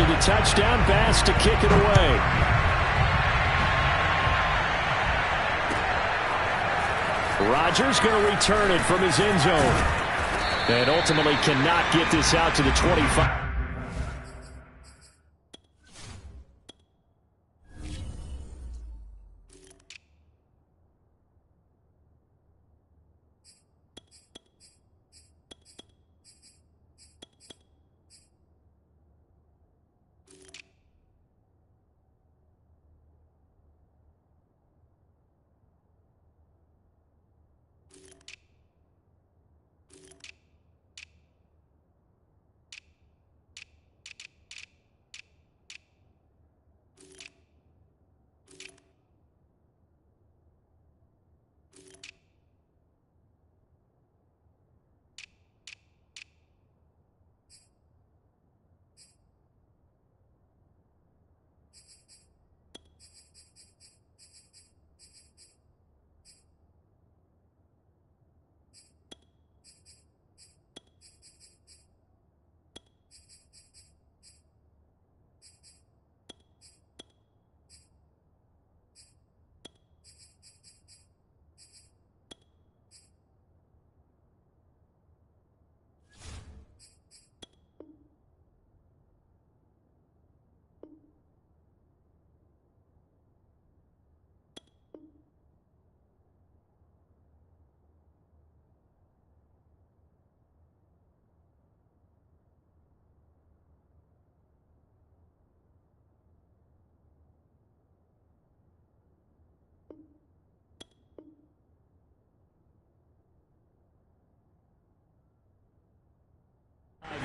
to the touchdown. Bass to kick it away. Rodgers going to return it from his end zone. And ultimately cannot get this out to the 25.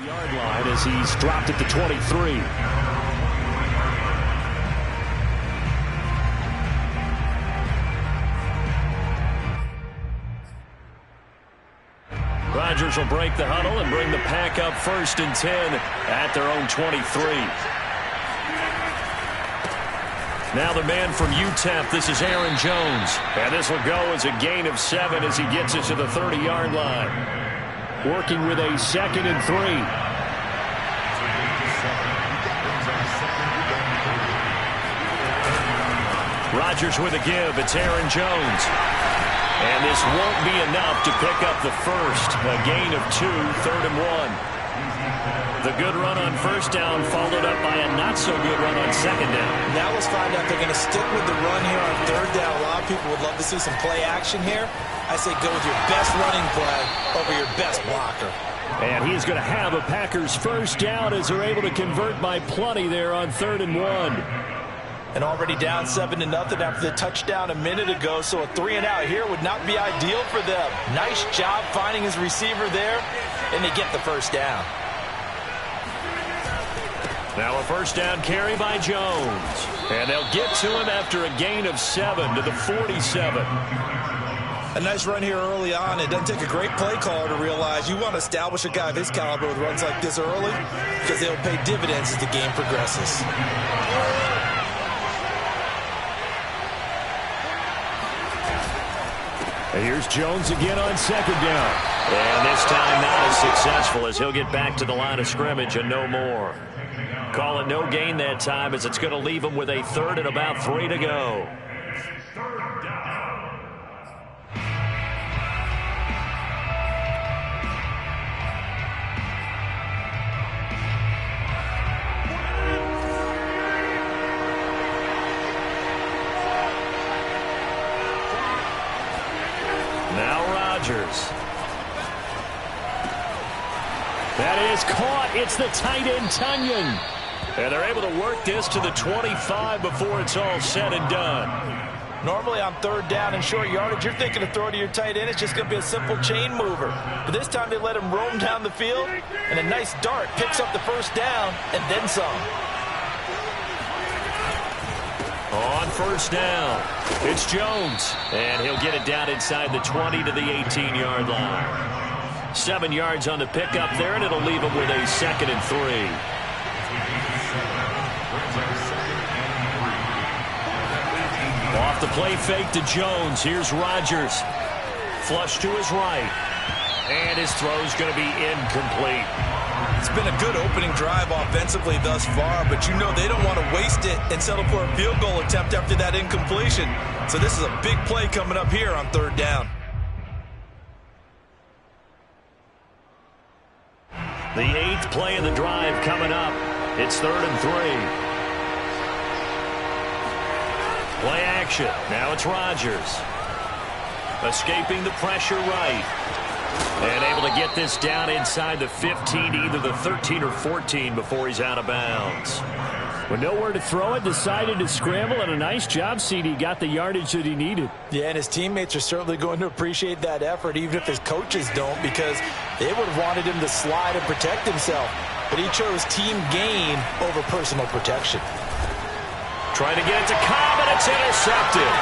Yard line as he's dropped at the 23. Rodgers will break the huddle and bring the pack up 1st and 10 at their own 23. Now the man from UTEP, this is Aaron Jones. And this will go as a gain of 7 as he gets it to the 30-yard line. Working with a 2nd and 3. Rodgers with a give. It's Aaron Jones. And this won't be enough to pick up the first. A gain of 2, 3rd and 1. The good run on 1st down followed up by a not-so-good run on 2nd down. Now let's find out they're going to stick with the run here on 3rd down. A lot of people would love to see some play action here. I say go with your best running play over your best blocker. And he's going to have a Packers 1st down as they're able to convert by plenty there on 3rd and 1. And already down 7-0 after the touchdown a minute ago, so a 3-and-out here would not be ideal for them. Nice job finding his receiver there, and they get the 1st down. Now a 1st down carry by Jones. And they'll get to him after a gain of 7 to the 47. A nice run here early on. It doesn't take a great play caller to realize you want to establish a guy of his caliber with runs like this early because they'll pay dividends as the game progresses. And here's Jones again on 2nd down. And this time not as successful as he'll get back to the line of scrimmage and no more. Call it no gain that time as it's going to leave him with a 3rd and about 3 to go. That is caught. It's the tight end, Tunyon. And they're able to work this to the 25 before it's all said and done. Normally on 3rd down and short yardage, you're thinking of throw to your tight end. It's just going to be a simple chain mover. But this time they let him roam down the field, and a nice dart picks up the 1st down and then some. On 1st down, it's Jones. And he'll get it down inside the 20 to the 18-yard line. 7 yards on the pickup there, and it'll leave him with a 2nd and 3. Off the play fake to Jones. Here's Rodgers. Flush to his right. And his throw's going to be incomplete. It's been a good opening drive offensively thus far, but you know they don't want to waste it and settle for a field goal attempt after that incompletion. So this is a big play coming up here on third down. The 8th play of the drive coming up. It's 3rd and 3. Play action. Now it's Rodgers. Escaping the pressure right. And able to get this down inside the 15, either the 13 or 14 before he's out of bounds. With nowhere to throw it, decided to scramble, and a nice job, CD. Got the yardage that he needed. Yeah, and his teammates are certainly going to appreciate that effort, even if his coaches don't, because they would have wanted him to slide and protect himself. But he chose team gain over personal protection. Trying to get it to Cobb, and it's intercepted.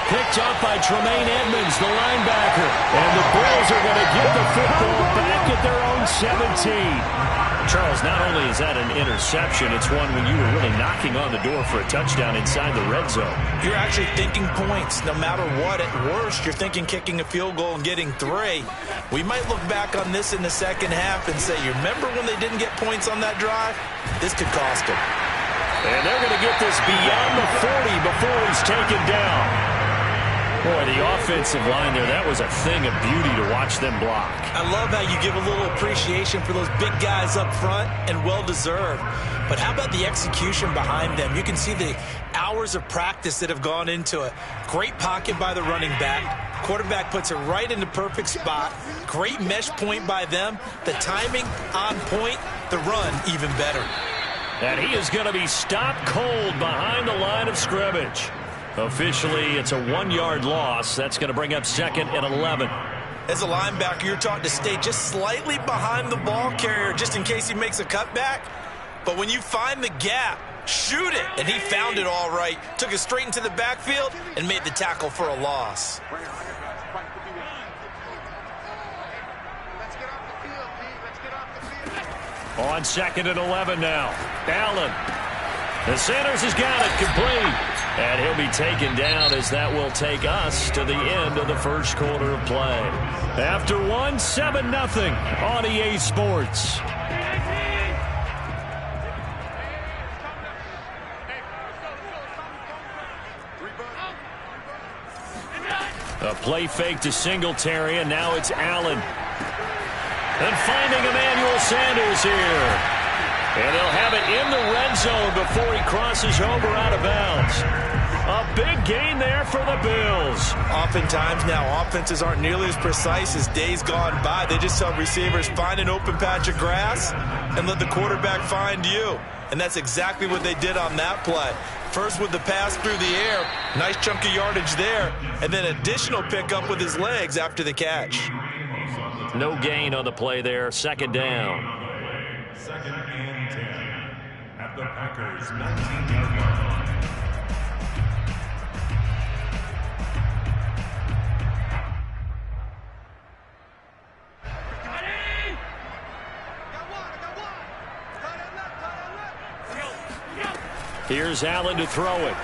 Picked up by Tremaine Edmonds, the linebacker. And the Bills are going to get the football back at their own 17. Charles, not only is that an interception, it's one when you were really knocking on the door for a touchdown inside the red zone. You're actually thinking points. No matter what, at worst, you're thinking kicking a field goal and getting 3. We might look back on this in the second half and say, you remember when they didn't get points on that drive? This could cost them. And they're going to get this beyond the 40 before he's taken down. Boy, the offensive line there, that was a thing of beauty to watch them block. I love how you give a little appreciation for those big guys up front, and well-deserved. But how about the execution behind them? You can see the hours of practice that have gone into it. Great pocket by the running back. Quarterback puts it right in the perfect spot. Great mesh point by them. The timing on point. The run even better. And he is going to be stopped cold behind the line of scrimmage. Officially, it's a 1-yard loss. That's going to bring up 2nd and 11. As a linebacker, you're taught to stay just slightly behind the ball carrier just in case he makes a cutback. But when you find the gap, shoot it. And he found it all right. Took it straight into the backfield and made the tackle for a loss. On 2nd and 11 now. Allen. The Sanders has got it complete. And he'll be taken down as that will take us to the end of the first quarter of play. After 1, 7-0 on EA Sports. A play fake to Singletary, and now it's Allen. And finding Emmanuel Sanders here. And he'll have it in the red zone before he crosses over out of bounds. A big gain there for the Bills. Oftentimes now, offenses aren't nearly as precise as days gone by. They just tell receivers, find an open patch of grass and let the quarterback find you. And that's exactly what they did on that play. First with the pass through the air, nice chunk of yardage there, and then additional pickup with his legs after the catch. No gain on the play there, 2nd down. 2nd and 10 at the Packers' 19-yard line. Here's Allen to throw it.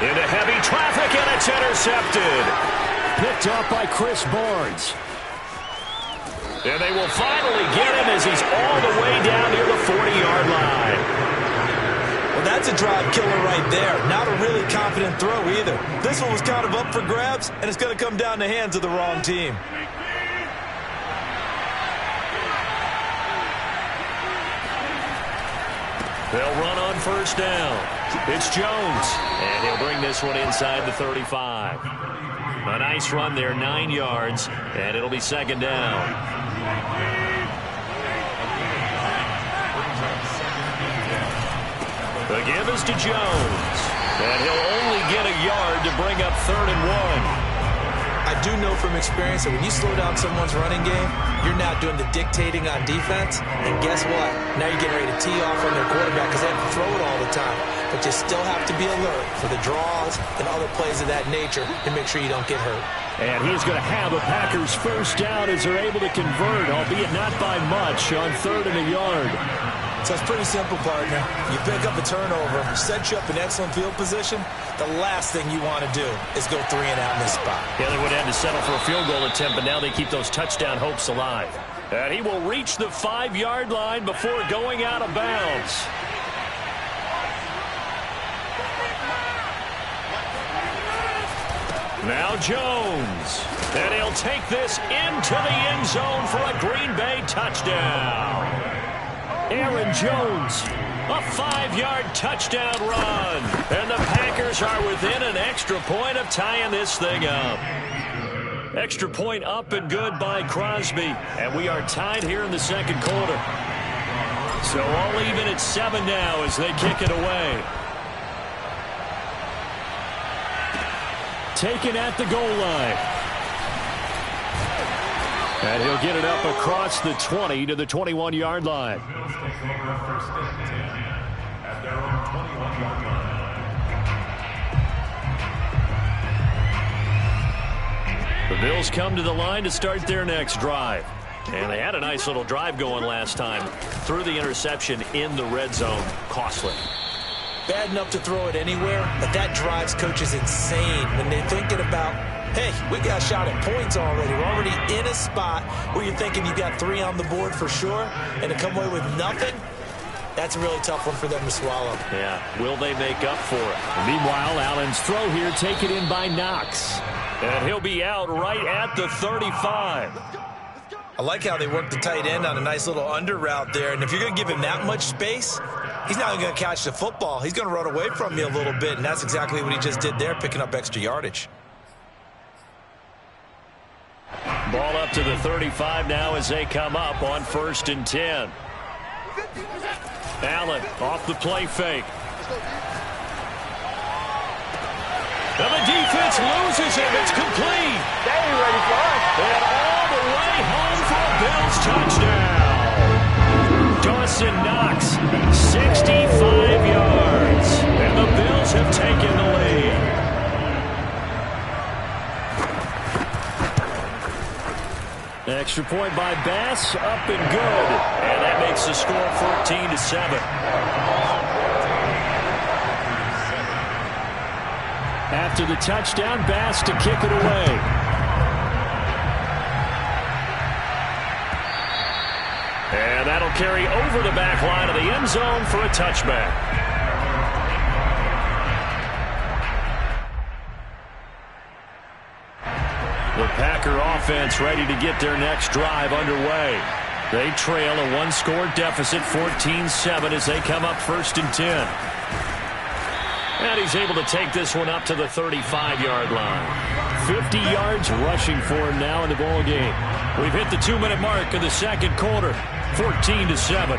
Into heavy traffic, and it's intercepted. Picked up by Chris Barnes. And they will finally get him as he's all the way down near the 40-yard line. Well, that's a drive killer right there. Not a really confident throw either. This one was kind of up for grabs, and it's going to come down the hands of the wrong team. They'll run on 1st down. It's Jones, and he'll bring this one inside the 35. A nice run there, 9 yards, and it'll be 2nd down. The give is to Jones, and he'll only get a yard to bring up 3rd and 1. I do know from experience that when you slow down someone's running game, you're now doing the dictating on defense. And guess what? Now you're getting ready to tee off on their quarterback because they have to throw it all the time. But you still have to be alert for the draws and other plays of that nature to make sure you don't get hurt. And he's going to have a Packers 1st down as they're able to convert, albeit not by much, on 3rd and a yard. So it's pretty simple, partner. You pick up a turnover, set you up in excellent field position. The last thing you want to do is go 3 and out in this spot. Yeah, they would have had to settle for a field goal attempt, but now they keep those touchdown hopes alive. And he will reach the 5-yard line before going out of bounds. Now Jones. And he'll take this into the end zone for a Green Bay touchdown. Aaron Jones, a 5-yard touchdown run. And the Packers are within an extra point of tying this thing up. Extra point up and good by Crosby. And we are tied here in the second quarter. So all even at 7 now as they kick it away. Taken at the goal line. And he'll get it up across the 20 to the 21-yard line. The Bills take over first and 10 at their own 21-yard line. The Bills come to the line to start their next drive. And they had a nice little drive going last time. Threw the interception in the red zone. Costly. Bad enough to throw it anywhere, but that drives coaches insane when they're thinking about, hey, we got a shot at points already. We're already in a spot where you're thinking you got 3 on the board for sure, and to come away with nothing, that's a really tough one for them to swallow. Yeah, will they make up for it? Meanwhile, Allen's throw here taken in by Knox. And he'll be out right at the 35. I like how they work the tight end on a nice little under route there, and if you're going to give him that much space, he's not going to catch the football. He's going to run away from you a little bit, and that's exactly what he just did there, picking up extra yardage. Ball up to the 35 now as they come up on 1st and 10. Allen off the play fake. And the defense loses him. It's complete. They ain't ready for us. And all the way home for a Bills touchdown. Dawson Knox, 65 yards. And the Bills have taken the lead. Extra point by Bass, up and good. And that makes the score 14-7. After the touchdown, Bass to kick it away. And that'll carry over the back line of the end zone for a touchback. The Packer offense ready to get their next drive underway. They trail a 1-score deficit, 14-7, as they come up 1st and 10. And he's able to take this one up to the 35-yard line. 50 yards rushing for him now in the ball game. We've hit the 2-minute mark of the second quarter, 14-7.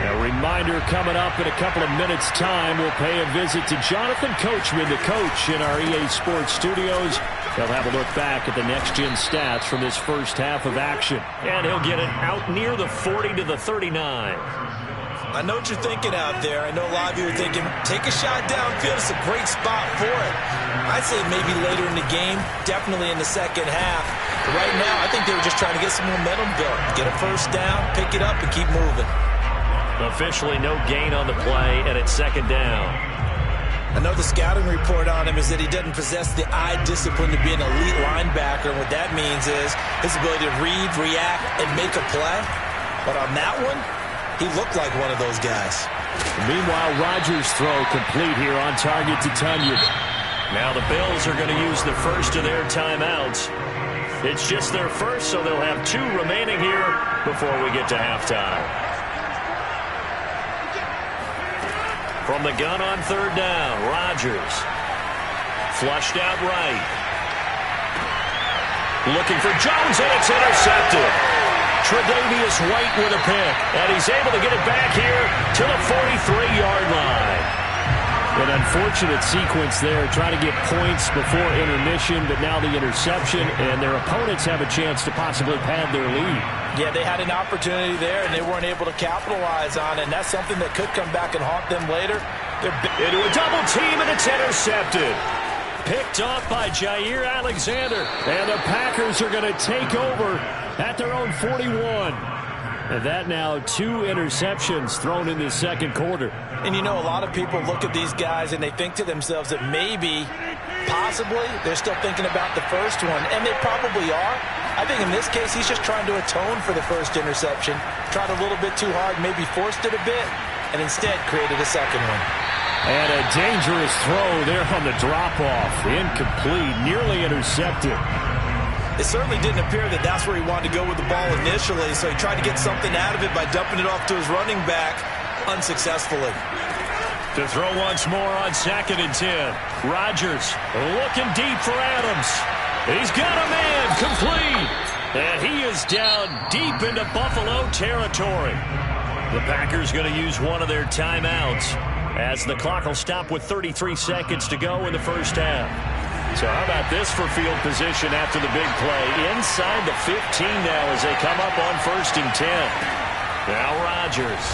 A reminder coming up in a couple of minutes' time. We'll pay a visit to Jonathan Coachman, the coach in our EA Sports studios. He'll have a look back at the next-gen stats from this first half of action. And he'll get it out near the 40 to the 39. I know what you're thinking out there. I know a lot of you are thinking, take a shot downfield. It's a great spot for it. I'd say maybe later in the game, definitely in the second half. But right now, I think they were just trying to get some momentum built. Get a first down, pick it up, and keep moving. Officially no gain on the play, and it's 2nd down. I know the scouting report on him is that he doesn't possess the eye discipline to be an elite linebacker. And what that means is his ability to read, react, and make a play. But on that one, he looked like one of those guys. Meanwhile, Rodgers' throw complete here on target to Tunyon. Now the Bills are going to use the first of their timeouts. It's just their first, so they'll have 2 remaining here before we get to halftime. From the gun on 3rd down, Rodgers. Flushed out right. Looking for Jones, and it's intercepted. Tre'Davious White with a pick, and he's able to get it back here to the 43-yard line. An unfortunate sequence there, trying to get points before intermission, but now the interception, and their opponents have a chance to possibly pad their lead. Yeah, they had an opportunity there, and they weren't able to capitalize on it, and that's something that could come back and haunt them later. Into a double team, and it's intercepted. Picked off by Jair Alexander. And the Packers are going to take over at their own 41. And that now 2 interceptions thrown in the second quarter. And you know, a lot of people look at these guys and they think to themselves that maybe, possibly, they're still thinking about the first one, and they probably are. I think in this case, he's just trying to atone for the first interception, tried a little bit too hard, maybe forced it a bit, and instead created a second one. And a dangerous throw there on the drop-off. Incomplete, nearly intercepted. It certainly didn't appear that that's where he wanted to go with the ball initially, so he tried to get something out of it by dumping it off to his running back unsuccessfully. To throw once more on 2nd and 10. Rodgers looking deep for Adams. He's got a man complete. And he is down deep into Buffalo territory. The Packers going to use one of their timeouts as the clock will stop with 33 seconds to go in the first half. So how about this for field position after the big play? Inside the 15 now as they come up on 1st and 10. Now Rodgers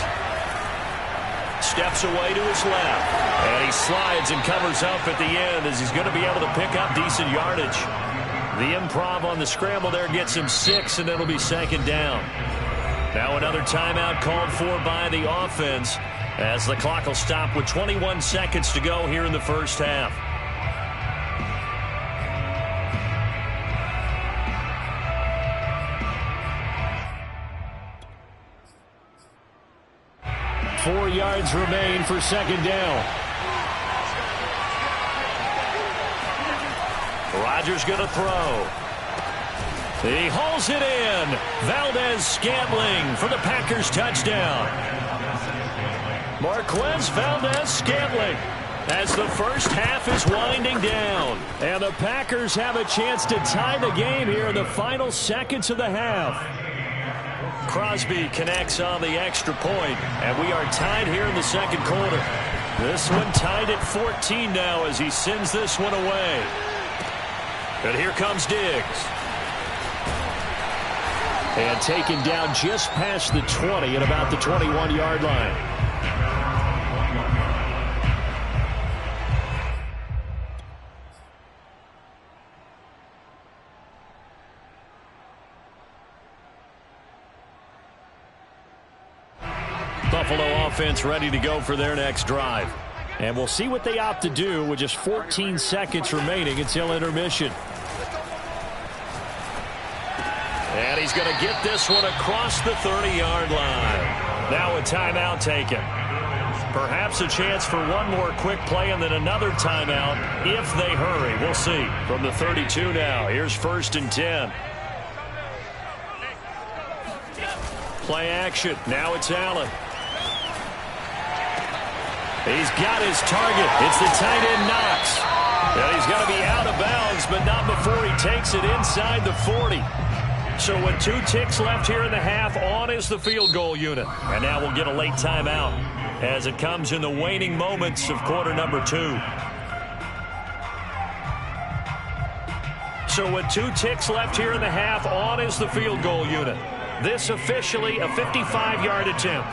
steps away to his left. And he slides and covers up at the end as he's going to be able to pick up decent yardage. The improv on the scramble there gets him 6, and it'll be 2nd down. Now another timeout called for by the offense as the clock will stop with 21 seconds to go here in the first half. Four yards remain for 2nd down. Rodgers going to throw. He hauls it in. Valdez-Scantling for the Packers touchdown. Marquez Valdez-Scantling as the first half is winding down. And the Packers have a chance to tie the game here in the final seconds of the half. Crosby connects on the extra point, and we are tied here in the second quarter. This one tied at 14 now as he sends this one away. And here comes Diggs. And taken down just past the 20 at about the 21-yard line. Buffalo offense ready to go for their next drive. And we'll see what they opt to do with just 14 seconds remaining until intermission. And he's going to get this one across the 30-yard line. Now a timeout taken. Perhaps a chance for one more quick play and then another timeout if they hurry. We'll see. From the 32 now, here's 1st and 10. Play action. Now it's Allen. He's got his target. It's the tight end Knox. And he's going to be out of bounds, but not before he takes it inside the 40. So with 2 ticks left here in the half, on is the field goal unit. And now we'll get a late timeout as it comes in the waning moments of quarter number 2. So with 2 ticks left here in the half, on is the field goal unit. This officially a 55-yard attempt.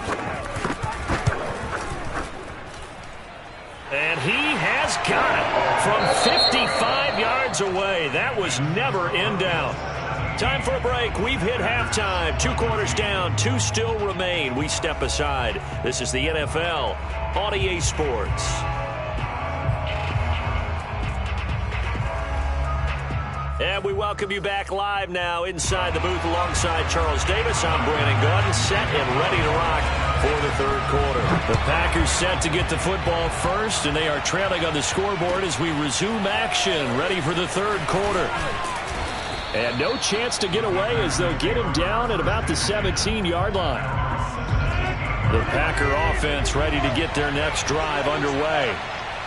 And he has got it from 55 yards away. That was never in doubt. Time for a break. We've hit halftime. 2 quarters down. 2 still remain. We step aside. This is the NFL on EA Sports. And we welcome you back live now inside the booth alongside Charles Davis. I'm Brandon Gaudin, set and ready to rock for the third quarter. The Packers set to get the football first, and they are trailing on the scoreboard as we resume action, ready for the third quarter. And no chance to get away as they'll get him down at about the 17-yard line. The Packer offense ready to get their next drive underway.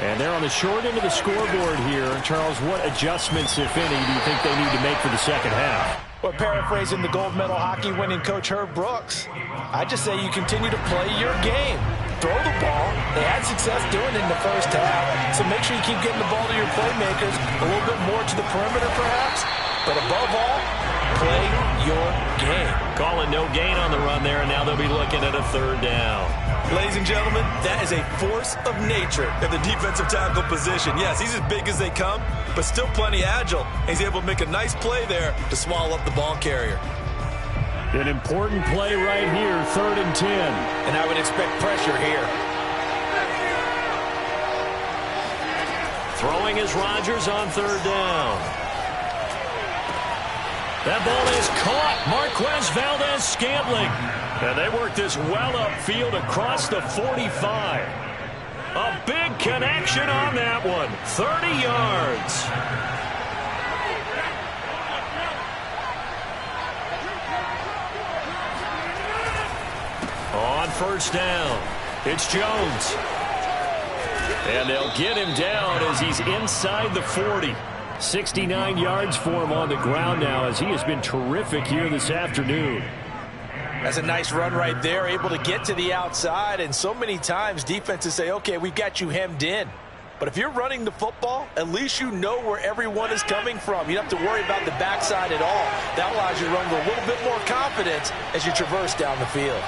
And they're on the short end of the scoreboard here. Charles, what adjustments, if any, do you think they need to make for the second half? Well, paraphrasing the gold medal hockey winning coach Herb Brooks, I just say you continue to play your game. Throw the ball. They had success doing it in the first half, so make sure you keep getting the ball to your playmakers, a little bit more to the perimeter perhaps, but above all, play your game. Calling no gain on the run there, and now they'll be looking at a 3rd down. Ladies and gentlemen, that is a force of nature at the defensive tackle position. Yes, he's as big as they come, but still plenty agile. He's able to make a nice play there to swallow up the ball carrier. An important play right here, 3rd and 10. And I would expect pressure here. Throwing is Rodgers on 3rd down. That ball is caught. Marquez Valdes-Scantling. And they work this well upfield across the 45. A big connection on that one. 30 yards. On 1st down, it's Jones. And they'll get him down as he's inside the 40. 69 yards for him on the ground now as he has been terrific here this afternoon. That's a nice run right there, able to get to the outside. And so many times defenses say, okay, we've got you hemmed in. But if you're running the football, at least you know where everyone is coming from. You don't have to worry about the backside at all. That allows you to run with a little bit more confidence as you traverse down the field.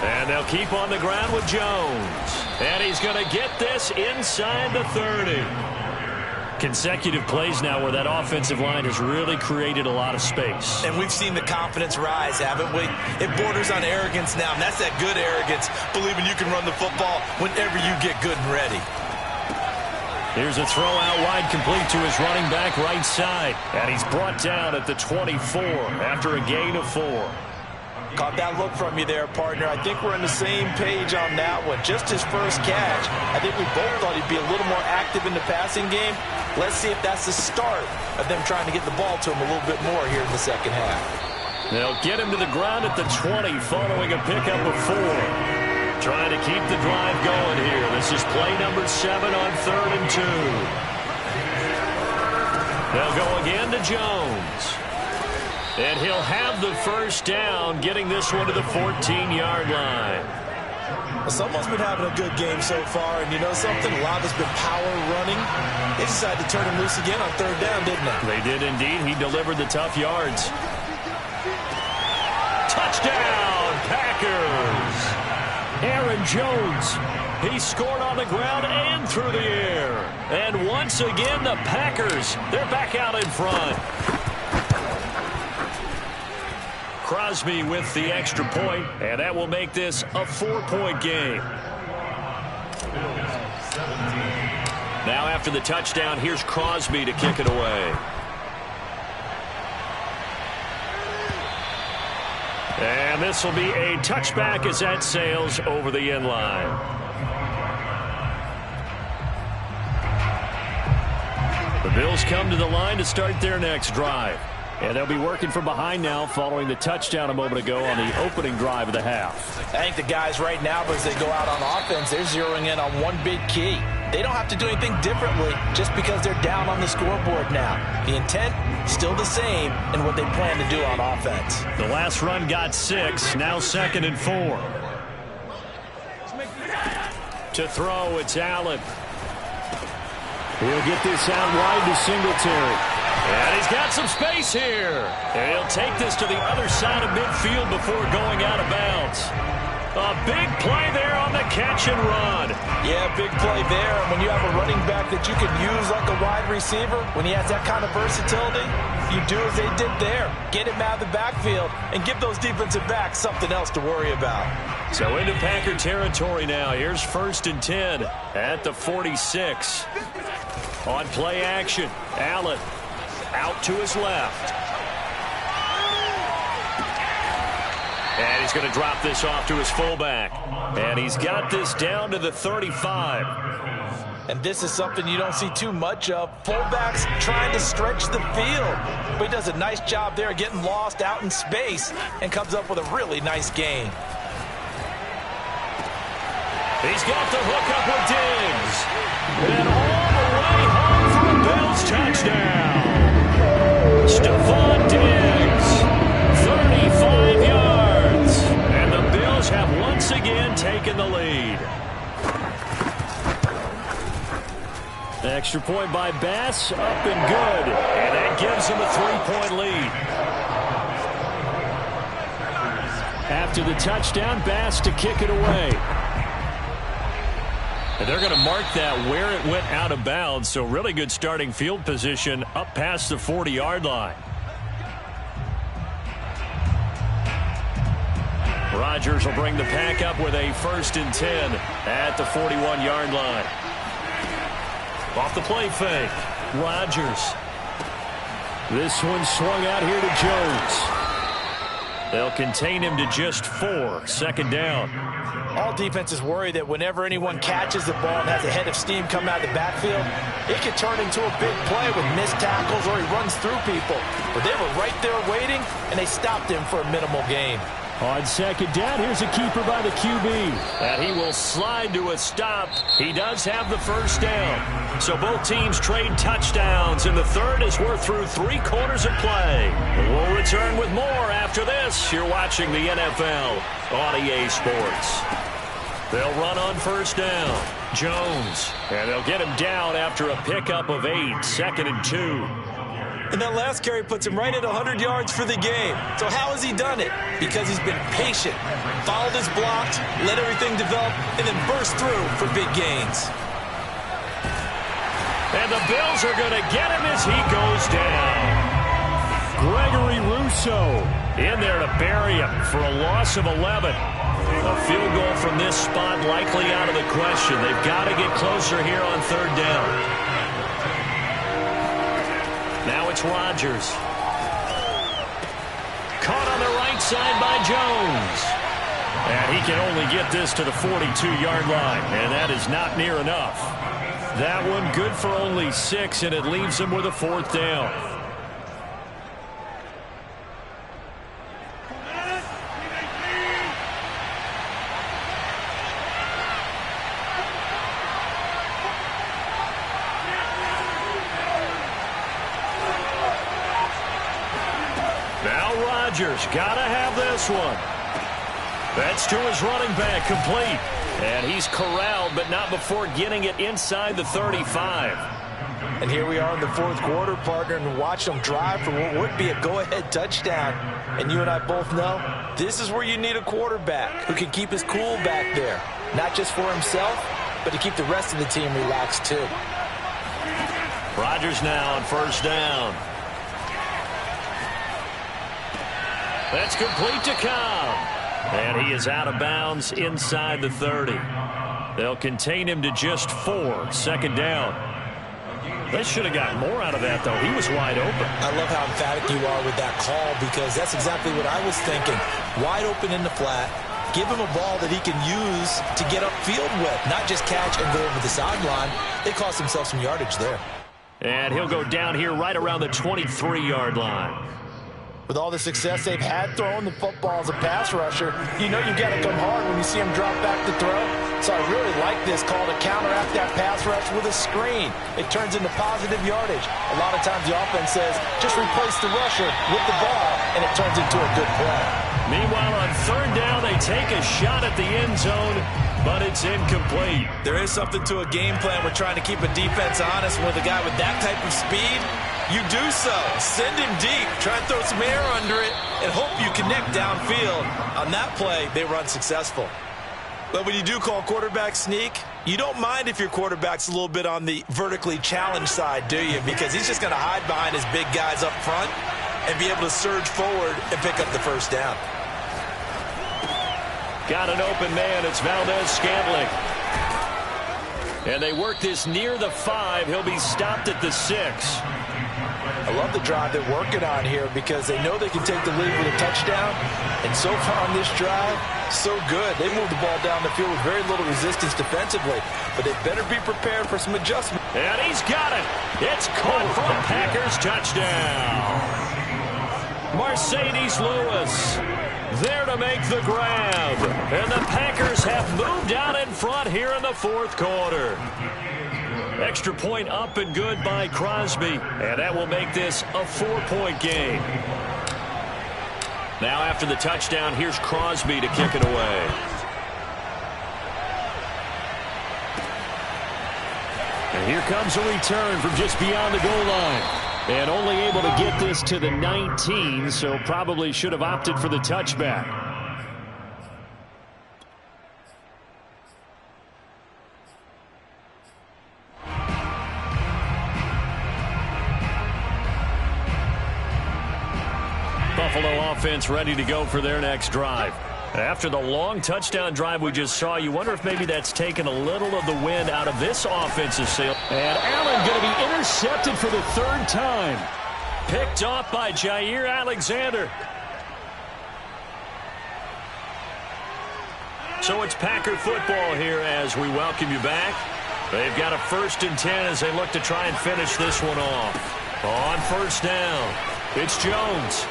And they'll keep on the ground with Jones. And he's going to get this inside the 30. Consecutive plays now where that offensive line has really created a lot of space. And we've seen the confidence rise, haven't we? It borders on arrogance now, and that's that good arrogance, believing you can run the football whenever you get good and ready. Here's a throw out wide, complete to his running back right side. And he's brought down at the 24 after a gain of 4. Caught that look from you there, partner. I think we're on the same page on that one. Just his first catch. I think we both thought he'd be a little more active in the passing game. Let's see if that's the start of them trying to get the ball to him a little bit more here in the second half. They'll get him to the ground at the 20 following a pickup of 4. Trying to keep the drive going here. This is play number 7 on 3rd and 2. They'll go again to Jones. And he'll have the 1st down, getting this one to the 14-yard line. Someone's been having a good game so far, and you know something? A lot of it's been power running. They decided to turn him loose again on 3rd down, didn't they? They did indeed. He delivered the tough yards. Touchdown, Packers! Aaron Jones. He scored on the ground and through the air. And once again, the Packers, they're back out in front. Crosby with the extra point, and that will make this a 4-point game. Now after the touchdown, here's Crosby to kick it away. And this will be a touchback as that sails over the end line. The Bills come to the line to start their next drive. And they'll be working from behind now following the touchdown a moment ago on the opening drive of the half. I think the guys right now, as they go out on offense, they're zeroing in on one big key. They don't have to do anything differently just because they're down on the scoreboard now. The intent, still the same in what they plan to do on offense. The last run got 6, now 2nd and 4. To throw, it's Allen. He'll get this out wide to Singletary. And he's got some space here. And he'll take this to the other side of midfield before going out of bounds. A big play there on the catch and run. Yeah, big play there. And when you have a running back that you can use like a wide receiver, when he has that kind of versatility, you do as they did there. Get him out of the backfield and give those defensive backs something else to worry about. So into Packer territory now. Here's 1st and 10 at the 46. On play action, Allen. Out to his left. And he's going to drop this off to his fullback. And he's got this down to the 35. And this is something you don't see too much of. Fullbacks trying to stretch the field. But he does a nice job there getting lost out in space and comes up with a really nice gain. He's got the hook up with Diggs. And all the way home for a Bills touchdown. Stephon Diggs, 35 yards. And the Bills have once again taken the lead. Extra point by Bass, up and good. And that gives them a 3-point lead. After the touchdown, Bass to kick it away. And they're going to mark that where it went out of bounds. So really good starting field position up past the 40-yard line. Rodgers will bring the pack up with a 1st and 10 at the 41-yard line. Off the play fake, Rodgers. This one swung out here to Jones. They'll contain him to just 4, 2nd down. All defenses worry that whenever anyone catches the ball and has a head of steam coming out of the backfield, it could turn into a big play with missed tackles or he runs through people. But they were right there waiting, and they stopped him for a minimal gain. On 2nd down, here's a keeper by the QB. And he will slide to a stop. He does have the 1st down. So both teams trade touchdowns, and the 3rd as we're through 3 quarters of play. We'll return with more after this. You're watching the NFL on EA Sports. They'll run on 1st down. Jones. And they'll get him down after a pickup of 8, 2nd and 2. And that last carry puts him right at 100 yards for the game. So how has he done it? Because he's been patient, followed his blocks, let everything develop, and then burst through for big gains. And the Bills are going to get him as he goes down. Gregory Rousseau In there to bury him for a loss of 11. A field goal from this spot likely out of the question. They've got to get closer here on 3rd down. Now it's Rodgers. Caught on the right side by Jones. And he can only get this to the 42-yard line, and that is not near enough. That one good for only 6, and it leaves him with a 4th down. Rodgers got to have this one. That's to his running back, complete. And he's corralled, but not before getting it inside the 35. And here we are in the 4th quarter, partner, and watch them drive for what would be a go-ahead touchdown. And you and I both know this is where you need a quarterback who can keep his cool back there. Not just for himself, but to keep the rest of the team relaxed too. Rodgers now on 1st down. That's complete to Cobb. And he is out of bounds inside the 30. They'll contain him to just 4, 2nd down. They should have gotten more out of that, though. He was wide open. I love how emphatic you are with that call, because that's exactly what I was thinking. Wide open in the flat. Give him a ball that he can use to get upfield with, not just catch and go over the sideline. They cost themselves some yardage there. And he'll go down here right around the 23-yard line. With all the success they've had throwing the football as a pass rusher, you know you've got to come hard when you see him drop back to throw. So I really like this call to counteract that pass rush with a screen. It turns into positive yardage. A lot of times the offense says, just replace the rusher with the ball, and it turns into a good play. Meanwhile, on 3rd down, they take a shot at the end zone, but it's incomplete. There is something to a game plan. We're trying to keep a defense honest with a guy with that type of speed. You do so. Send him deep. Try and throw some air under it and hope you connect downfield. On that play, they were unsuccessful. But when you do call quarterback sneak, you don't mind if your quarterback's a little bit on the vertically challenged side, do you? Because he's just going to hide behind his big guys up front and be able to surge forward and pick up the 1st down. Got an open man. It's Valdez-Scantling. And they work this near the 5. He'll be stopped at the 6. I love the drive they're working on here because they know they can take the lead with a touchdown. And so far on this drive, so good. They moved the ball down the field with very little resistance defensively. But they better be prepared for some adjustment. And he's got it. It's caught for a Packers touchdown. Mercedes Lewis there to make the grab. And the Packers have moved out in front here in the 4th quarter. Extra point up and good by Crosby. And that will make this a 4-point game. Now after the touchdown, here's Crosby to kick it away. And here comes a return from just beyond the goal line. And only able to get this to the 19, so probably should have opted for the touchback. Buffalo offense ready to go for their next drive. After the long touchdown drive we just saw, you wonder if maybe that's taken a little of the wind out of this offensive sail. And Allen going to be intercepted for the third time. Picked off by Jair Alexander. So it's Packer football here as we welcome you back. They've got a 1st and 10 as they look to try and finish this one off. On 1st down, it's Jones.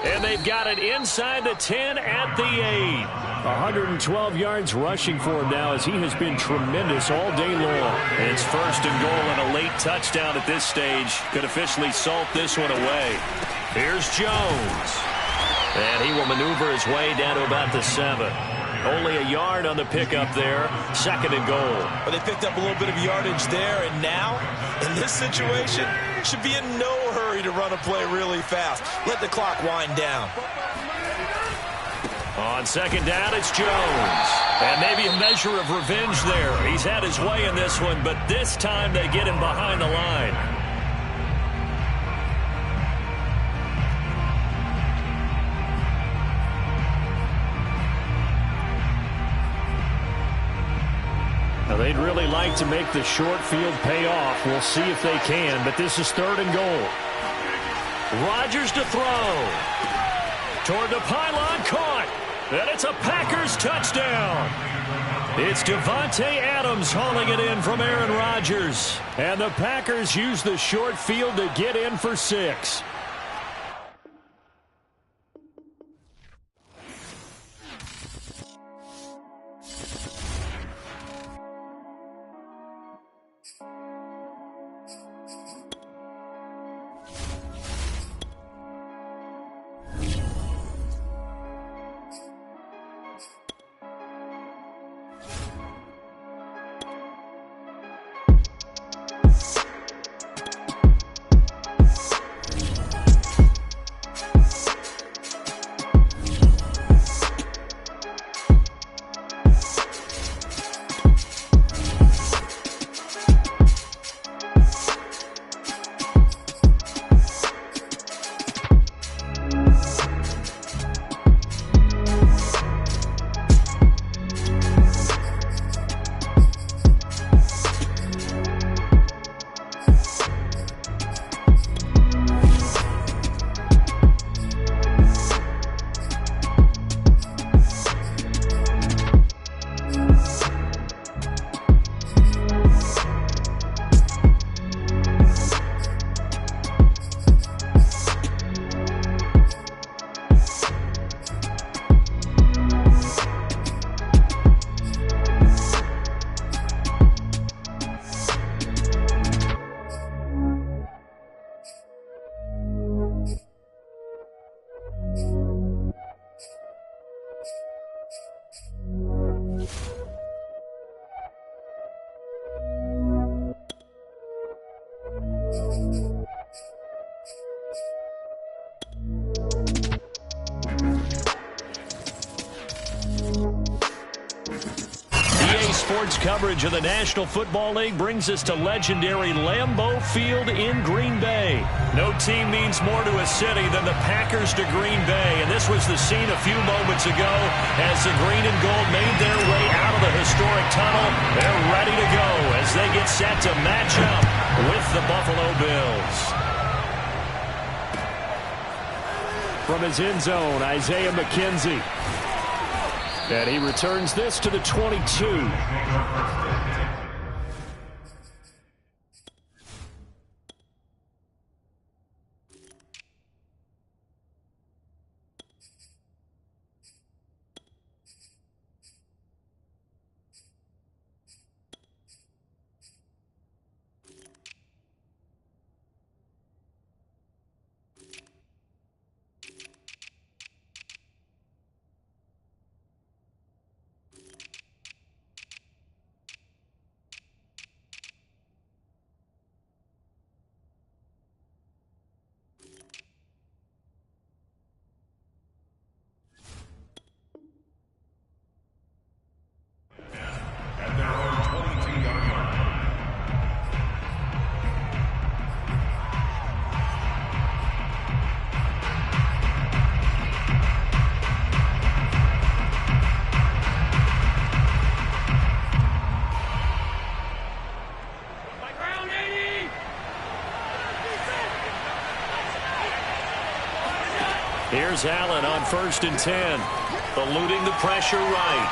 And they've got it inside the 10 at the 8. 112 yards rushing for him now as he has been tremendous all day long. It's 1st and goal and a late touchdown at this stage. Could officially salt this one away. Here's Jones. And he will maneuver his way down to about the 7. Only a yard on the pickup there. 2nd and goal. But they picked up a little bit of yardage there, and now, in this situation, should be in no hurry to run a play really fast. Let the clock wind down. On 2nd down, it's Jones. And maybe a measure of revenge there. He's had his way in this one, but this time they get him behind the line. Now they'd really like to make the short field pay off. We'll see if they can, but this is 3rd and goal. Rodgers to throw. Toward the pylon, caught. And it's a Packers touchdown. It's Davante Adams hauling it in from Aaron Rodgers. And the Packers use the short field to get in for 6. Sports coverage of the National Football League brings us to legendary Lambeau Field in Green Bay. No team means more to a city than the Packers to Green Bay, and this was the scene a few moments ago as the green and gold made their way out of the historic tunnel. They're ready to go as they get set to match up with the Buffalo Bills. From his end zone, Isaiah McKenzie. And he returns this to the 22. Here's Allen on 1st and 10. Eluding the pressure right.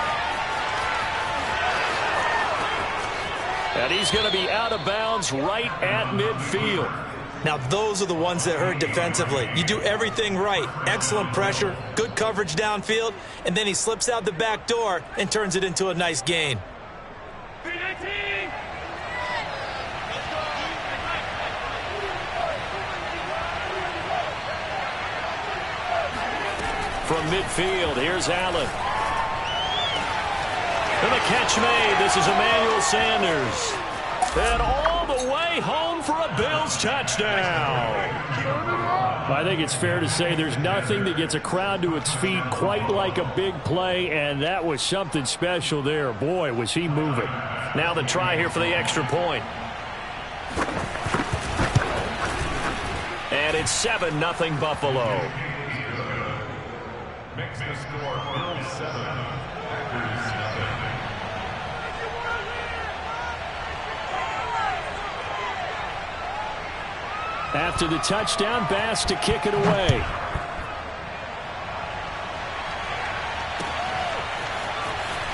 And he's going to be out of bounds right at midfield. Now, those are the ones that hurt defensively. You do everything right. Excellent pressure, good coverage downfield, and then he slips out the back door and turns it into a nice gain. From midfield, here's Allen. And the catch made. This is Emmanuel Sanders. And all the way home for a Bills touchdown. I think it's fair to say there's nothing that gets a crowd to its feet quite like a big play, and that was something special there. Boy, was he moving. Now the try here for the extra point. And it's 7-0 Buffalo. Makes the score Bills 7, Packers 0. After the touchdown, Bass to kick it away.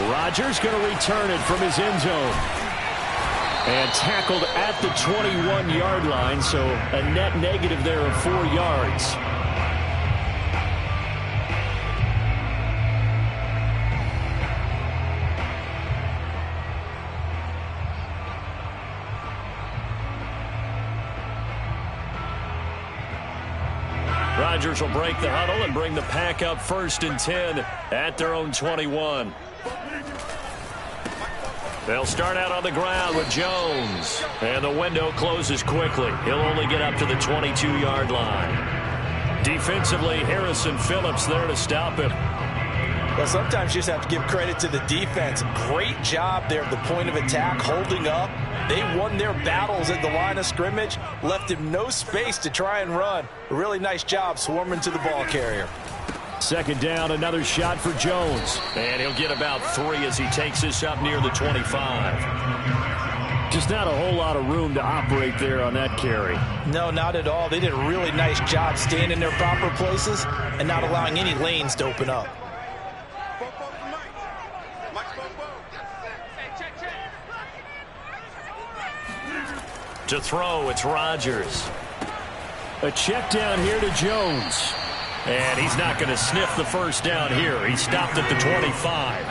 Rodgers going to return it from his end zone. And tackled at the 21-yard line, so a net negative there of 4 yards. Rodgers will break the huddle and bring the pack up 1st and 10 at their own 21. They'll start out on the ground with Jones. And the window closes quickly. He'll only get up to the 22-yard line. Defensively, Harrison Phillips there to stop him. Well, sometimes you just have to give credit to the defense. Great job there at the point of attack, holding up. They won their battles at the line of scrimmage, left him no space to try and run. A really nice job swarming to the ball carrier. 2nd down, another shot for Jones. And he'll get about 3 as he takes this up near the 25. Just not a whole lot of room to operate there on that carry. No, not at all. They did a really nice job staying in their proper places and not allowing any lanes to open up. To throw, it's Rodgers. A check down here to Jones. And he's not going to sniff the 1st down here. He stopped at the 25.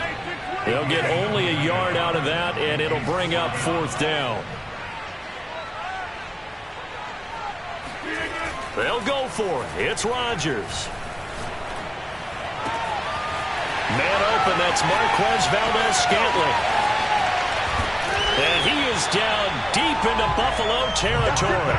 They'll get only a yard out of that, and it'll bring up 4th down. They'll go for it. It's Rodgers. Man open, that's Marquez Valdes-Scantling. And he is down deep into Buffalo territory.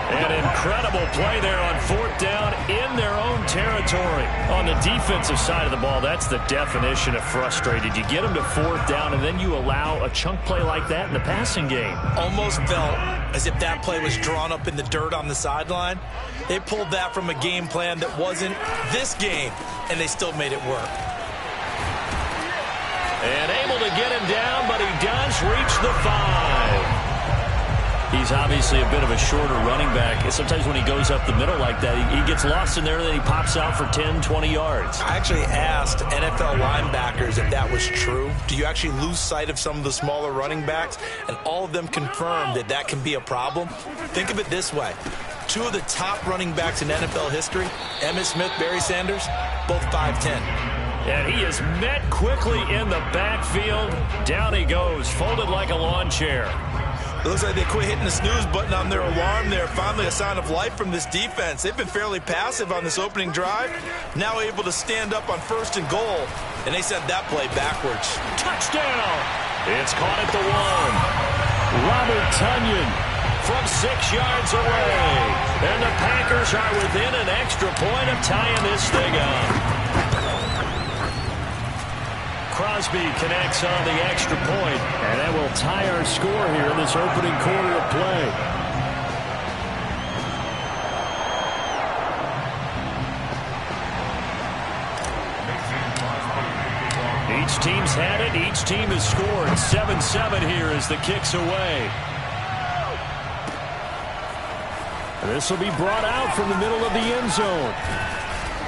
An incredible play there on 4th down in their own territory. On the defensive side of the ball, that's the definition of frustrated. You get them to 4th down, and then you allow a chunk play like that in the passing game. Almost felt as if that play was drawn up in the dirt on the sideline. They pulled that from a game plan that wasn't this game, and they still made it work. And able to get him down, but he does reach the 5. He's obviously a bit of a shorter running back. Sometimes when he goes up the middle like that, he gets lost in there, and then he pops out for 10, 20 yards. I actually asked NFL linebackers if that was true. Do you actually lose sight of some of the smaller running backs? And all of them confirmed that that can be a problem. Think of it this way. 2 of the top running backs in NFL history, Emmitt Smith, Barry Sanders, both 5'10". And he is met quickly in the backfield. Down he goes, folded like a lawn chair. It looks like they quit hitting the snooze button on their alarm there. Finally a sign of life from this defense. They've been fairly passive on this opening drive. Now able to stand up on 1st and goal. And they sent that play backwards. Touchdown! It's caught at the 1. Robert Tonyan from 6 yards away. And the Packers are within an extra point of tying this thing up. Crosby connects on the extra point, and that will tie our score here in this opening quarter of play. Each team's had it. Each team has scored. 7-7 here as the kick's away. This will be brought out from the middle of the end zone.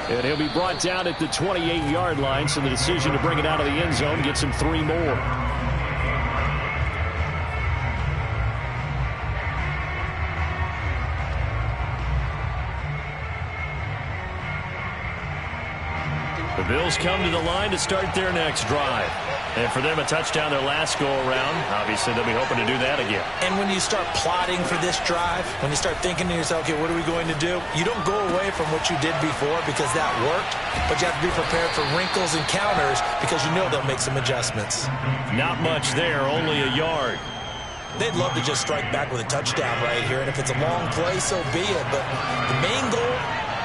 And he'll be brought down at the 28-yard line, so the decision to bring it out of the end zone gets him 3 more. The Bills come to the line to start their next drive. And for them, a touchdown their last go-around. Obviously, they'll be hoping to do that again. And when you start plotting for this drive, when you start thinking to yourself, okay, what are we going to do? You don't go away from what you did before because that worked, but you have to be prepared for wrinkles and counters because you know they'll make some adjustments. Not much there, only a yard. They'd love to just strike back with a touchdown right here, and if it's a long play, so be it. But the main goal,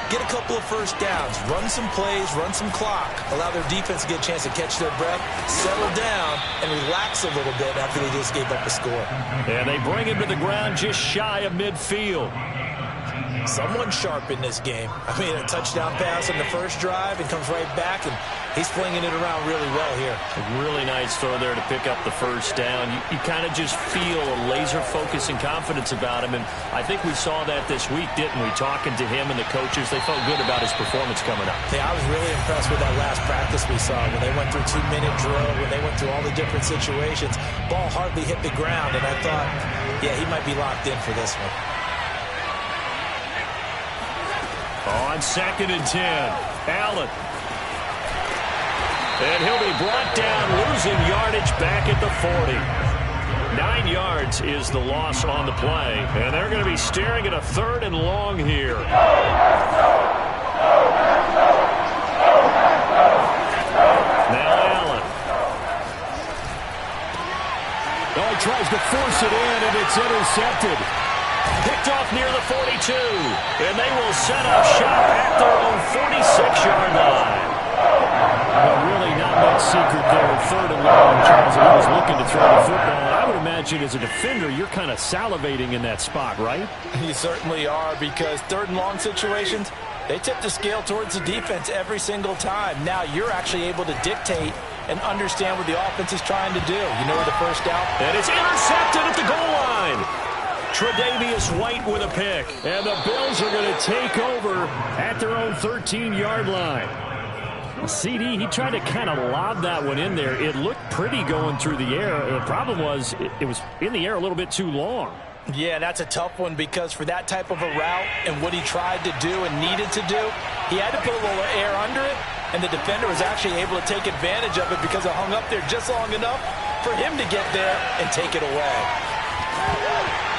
get a couple of first downs, run some plays, run some clock, allow their defense to get a chance to catch their breath, settle down, and relax a little bit after they just gave up a score. And they bring him to the ground just shy of midfield. Someone sharp in this game. I mean, a touchdown pass on the first drive and comes right back, and he's flinging it around really well here. A really nice throw there to pick up the first down. You kind of just feel a laser focus and confidence about him, and I think we saw that this week, didn't we? Talking to him and the coaches, they felt good about his performance coming up. Yeah, I was really impressed with that last practice we saw when they went through 2-minute drill, when they went through all the different situations. Ball hardly hit the ground, and I thought, yeah, he might be locked in for this one. On 2nd and 10, Allen. And he'll be brought down, losing yardage back at the 40. 9 yards is the loss on the play, and they're going to be staring at a 3rd and long here. Now Allen. Oh, he tries to force it in, and it's intercepted. Picked off near the 42, and they will set up shop at their own 46-yard line. Well, really not much secret there. 3rd and long, Charles. He was looking to throw the football. I would imagine as a defender, you're kind of salivating in that spot, right? You certainly are, because 3rd and long situations, they tip the scale towards the defense every single time. Now you're actually able to dictate and understand what the offense is trying to do. You know where the first down. And it's intercepted at the goal line. Tre'Davious White with a pick. And the Bills are going to take over at their own 13-yard line. CD, he tried to kind of lob that one in there. It looked pretty going through the air. The problem was it was in the air a little bit too long. Yeah, that's a tough one because for that type of a route and what he tried to do and needed to do, he had to put a little air under it, and the defender was actually able to take advantage of it because it hung up there just long enough for him to get there and take it away.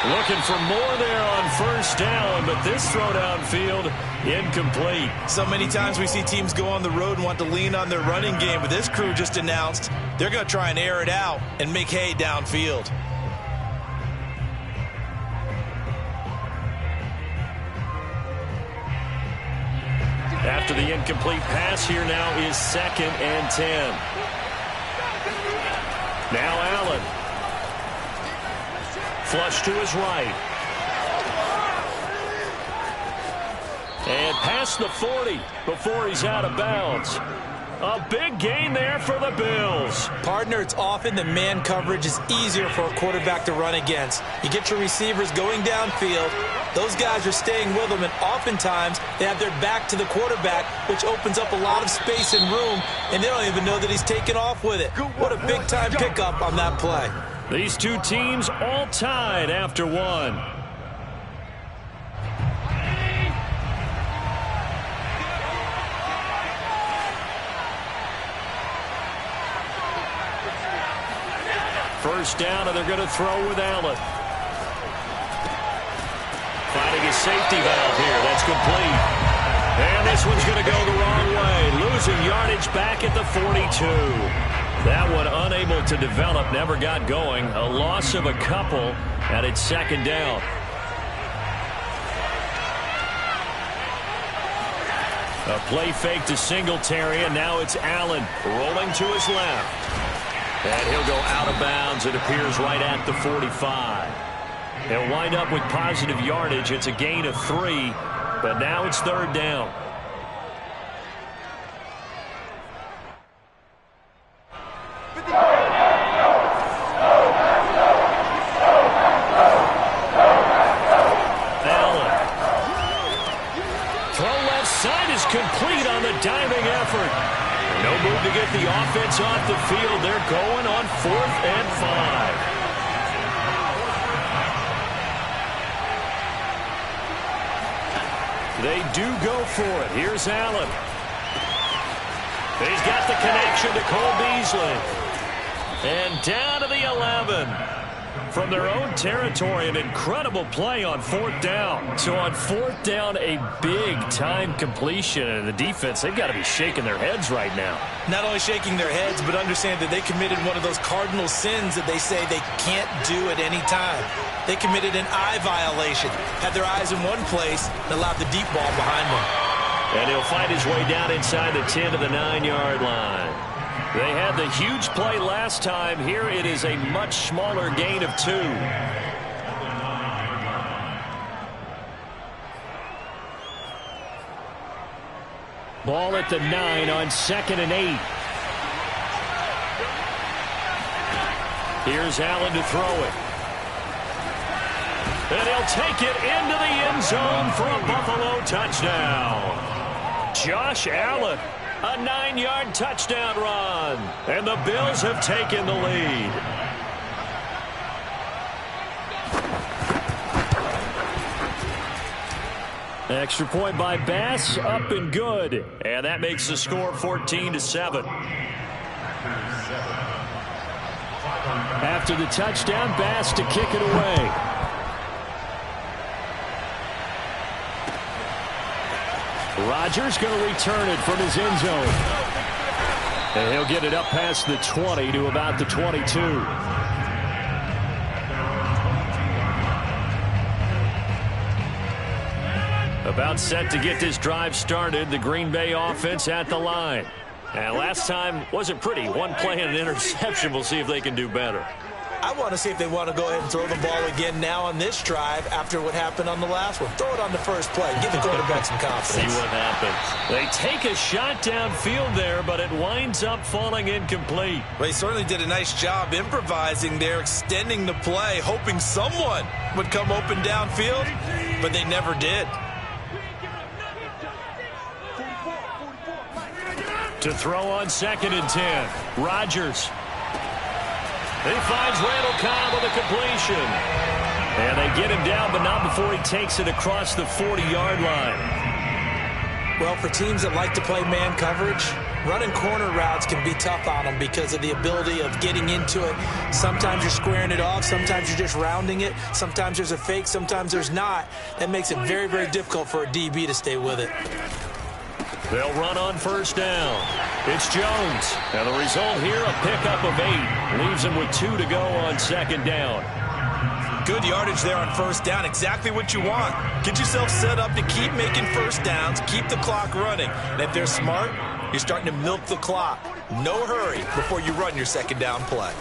Looking for more there on first down, but this throw downfield incomplete. So many times we see teams go on the road and want to lean on their running game, but this crew just announced they're going to try and air it out and make hay downfield. After the incomplete pass, here now is 2nd and 10. Now Allen. Flush to his right. And past the 40 before he's out of bounds. A big gain there for the Bills. Partner, it's often that man coverage is easier for a quarterback to run against. You get your receivers going downfield. Those guys are staying with them, and oftentimes they have their back to the quarterback, which opens up a lot of space and room, and they don't even know that he's taken off with it. What a big-time pickup on that play. These two teams all tied after one. First down, and they're going to throw with Allen. Finding his safety valve here. That's complete. And this one's going to go the wrong way. Losing yardage back at the 42. That one unable to develop, never got going. A loss of a couple, and it's 2nd down. A play fake to Singletary, and now it's Allen rolling to his left. And he'll go out of bounds. It appears right at the 45. He'll wind up with positive yardage. It's a gain of 3, but now it's 3rd down. Allen. Throw left side is complete on move to get the offense off the field. They're going on 4th and 5. They do go for it. Here's Allen. He's got the connection to Cole Beasley. And down to the 11. From their own territory, an incredible play on 4th down. So on 4th down, a big-time completion. And the defense, they've got to be shaking their heads right now. Not only shaking their heads, but understand that they committed one of those cardinal sins that they say they can't do at any time. They committed an eye violation, had their eyes in one place, and allowed the deep ball behind them. And he'll find his way down inside the 10 to the 9-yard line. They had the huge play last time. Here it is a much smaller gain of 2. Ball at the 9 on 2nd and 8. Here's Allen to throw it. And he'll take it into the end zone for a Buffalo touchdown. Josh Allen, a 9-yard touchdown run. And the Bills have taken the lead. Extra point by Bass, up and good. And that makes the score 14-7. After the touchdown, Bass to kick it away. Rodgers going to return it from his end zone. And he'll get it up past the 20 to about the 22. About set to get this drive started. The Green Bay offense at the line. And last time wasn't pretty. One play and an interception. We'll see if they can do better. I want to see if they want to go ahead and throw the ball again now on this drive after what happened on the last one. Throw it on the first play. Give the quarterback some confidence. See what happens. They take a shot downfield there, but it winds up falling incomplete. They certainly did a nice job improvising there, extending the play, hoping someone would come open downfield, but they never did. To throw on 2nd and 10. Rodgers. He finds Randall Cobb with a completion. And they get him down, but not before he takes it across the 40-yard line. Well, for teams that like to play man coverage, running corner routes can be tough on them because of the ability of getting into it. Sometimes you're squaring it off. Sometimes you're just rounding it. Sometimes there's a fake. Sometimes there's not. That makes it very, very difficult for a DB to stay with it. They'll run on 1st down. It's Jones. And the result here, a pickup of 8. Leaves him with 2 to go on 2nd down. Good yardage there on 1st down. Exactly what you want. Get yourself set up to keep making 1st downs, keep the clock running. And if they're smart, you're starting to milk the clock. No hurry before you run your 2nd down play.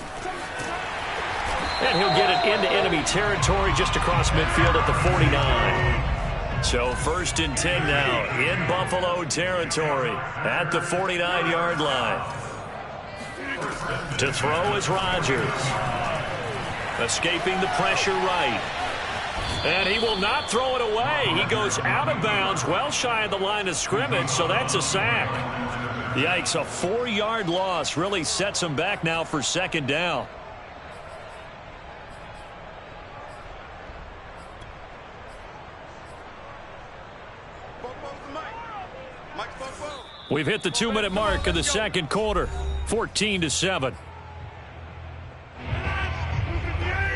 And he'll get it into enemy territory just across midfield at the 49. So 1st and 10 now in Buffalo territory at the 49-yard line. To throw is Rodgers. Escaping the pressure right. And he will not throw it away. He goes out of bounds, well shy of the line of scrimmage, so that's a sack. Yikes, a 4-yard loss really sets him back now for 2nd down. We've hit the 2-minute mark of the 2nd quarter, 14-7.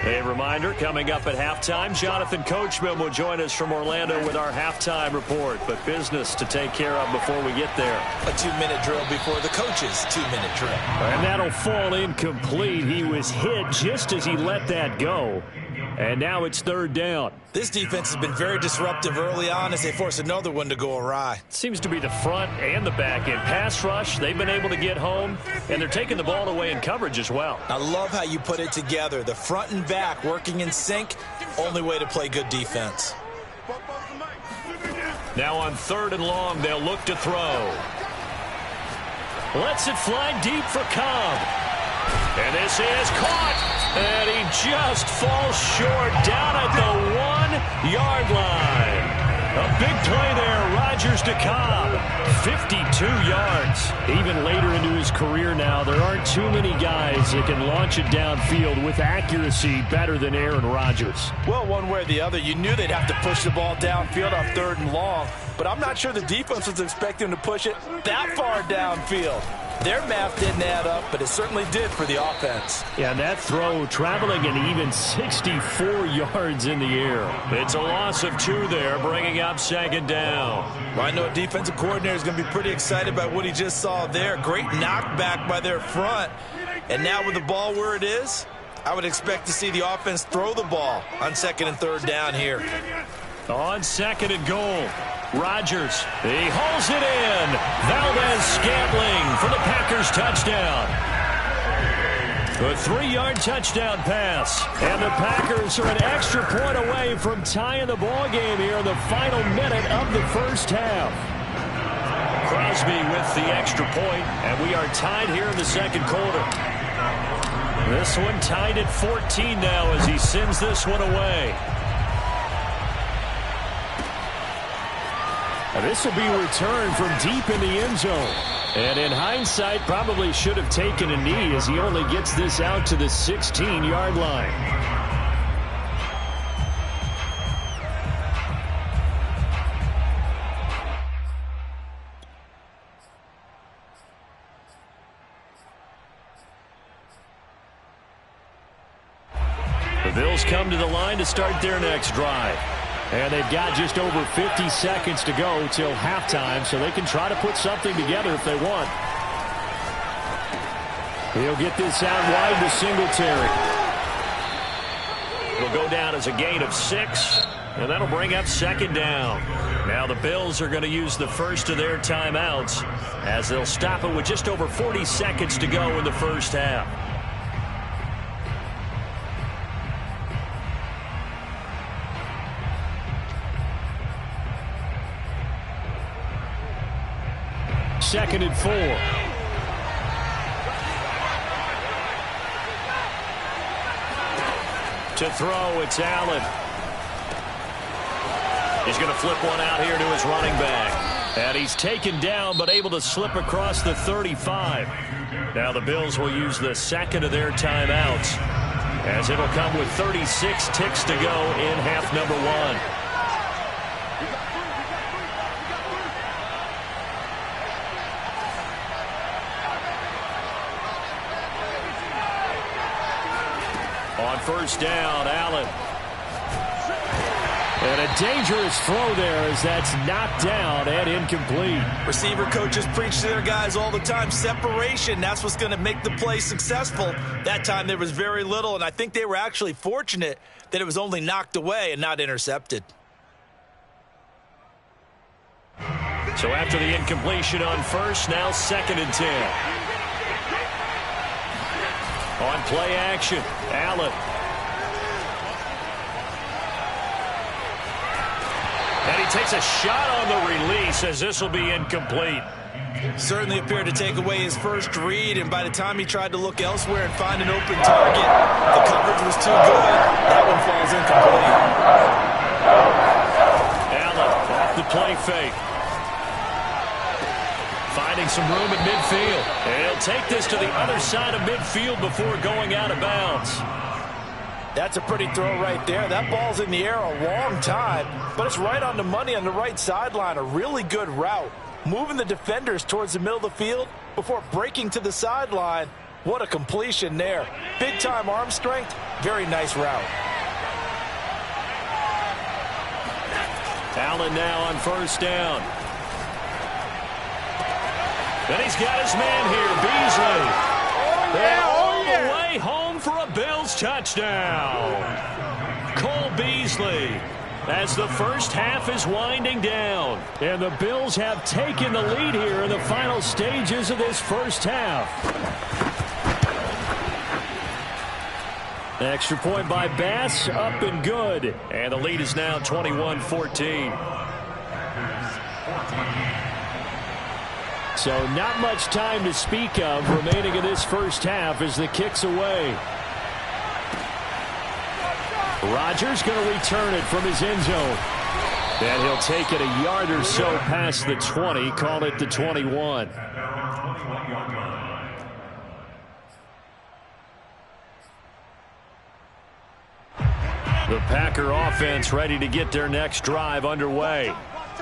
A reminder, coming up at halftime, Jonathan Coachman will join us from Orlando with our halftime report. But business to take care of before we get there. A 2-minute drill before the coach's 2-minute drill. And that'll fall incomplete. He was hit just as he let that go. And now it's 3rd down. This defense has been very disruptive early on as they force another one to go awry. Seems to be the front and the back end. Pass rush, they've been able to get home, and they're taking the ball away in coverage as well. I love how you put it together. The front and back working in sync, only way to play good defense. Now on 3rd and long, they'll look to throw. Lets it fly deep for Cobb. And this is caught. And he just falls short down at the 1-yard line. A big play there. Rodgers to Cobb. 52 yards. Even later into his career now, there aren't too many guys that can launch it downfield with accuracy better than Aaron Rodgers. Well, one way or the other, you knew they'd have to push the ball downfield on 3rd and long. But I'm not sure the defense was expecting to push it that far downfield. Their math didn't add up, but it certainly did for the offense. Yeah, that throw traveling an even 64 yards in the air. It's a loss of 2 there, bringing up 2nd down. Well, I know a defensive coordinator is going to be pretty excited by what he just saw there. Great knockback by their front. And now with the ball where it is, I would expect to see the offense throw the ball on 2nd and 3rd down here. On 2nd and goal, Rodgers, he hauls it in. Valdez-Scantling for the Packers touchdown. A 3-yard touchdown pass. And the Packers are an extra point away from tying the ball game here in the final minute of the first half. Crosby with the extra point, and we are tied here in the 2nd quarter. This one tied at 14 now as he sends this one away. And this will be returned from deep in the end zone. And in hindsight, probably should have taken a knee as he only gets this out to the 16-yard line. The Bills come to the line to start their next drive. And they've got just over 50 seconds to go till halftime, so they can try to put something together if they want. He'll get this out wide to Singletary. It'll go down as a gain of 6, and that'll bring up 2nd down. Now the Bills are going to use the first of their timeouts as they'll stop it with just over 40 seconds to go in the first half. Second and 4. To throw, it's Allen. He's going to flip one out here to his running back. And he's taken down but able to slip across the 35. Now the Bills will use the 2nd of their timeouts as it'll come with 36 ticks to go in half number 1. On first down, Allen. And a dangerous throw there as that's knocked down and incomplete. Receiver coaches preach to their guys all the time. Separation, that's what's going to make the play successful. That time there was very little, and I think they were actually fortunate that it was only knocked away and not intercepted. So after the incompletion on first, now 2nd and 10. On play action, Allen. And he takes a shot on the release as this will be incomplete. Certainly appeared to take away his first read, and by the time he tried to look elsewhere and find an open target, the coverage was too good. That one falls incomplete. Allen off the play fake. Finding some room at midfield. And he'll take this to the other side of midfield before going out of bounds. That's a pretty throw right there. That ball's in the air a long time, but it's right on the money on the right sideline. A really good route. Moving the defenders towards the middle of the field before breaking to the sideline. What a completion there. Big-time arm strength. Very nice route. Allen now on first down. And he's got his man here, Beasley. All the way home for a Bills touchdown. Cole Beasley as the first half is winding down. And the Bills have taken the lead here in the final stages of this first half. Extra point by Bass, up and good. And the lead is now 21-14. So not much time to speak of remaining in this first half as the kick's away. Rodgers going to return it from his end zone. And he'll take it a yard or so past the 20, call it the 21. The Packer offense ready to get their next drive underway.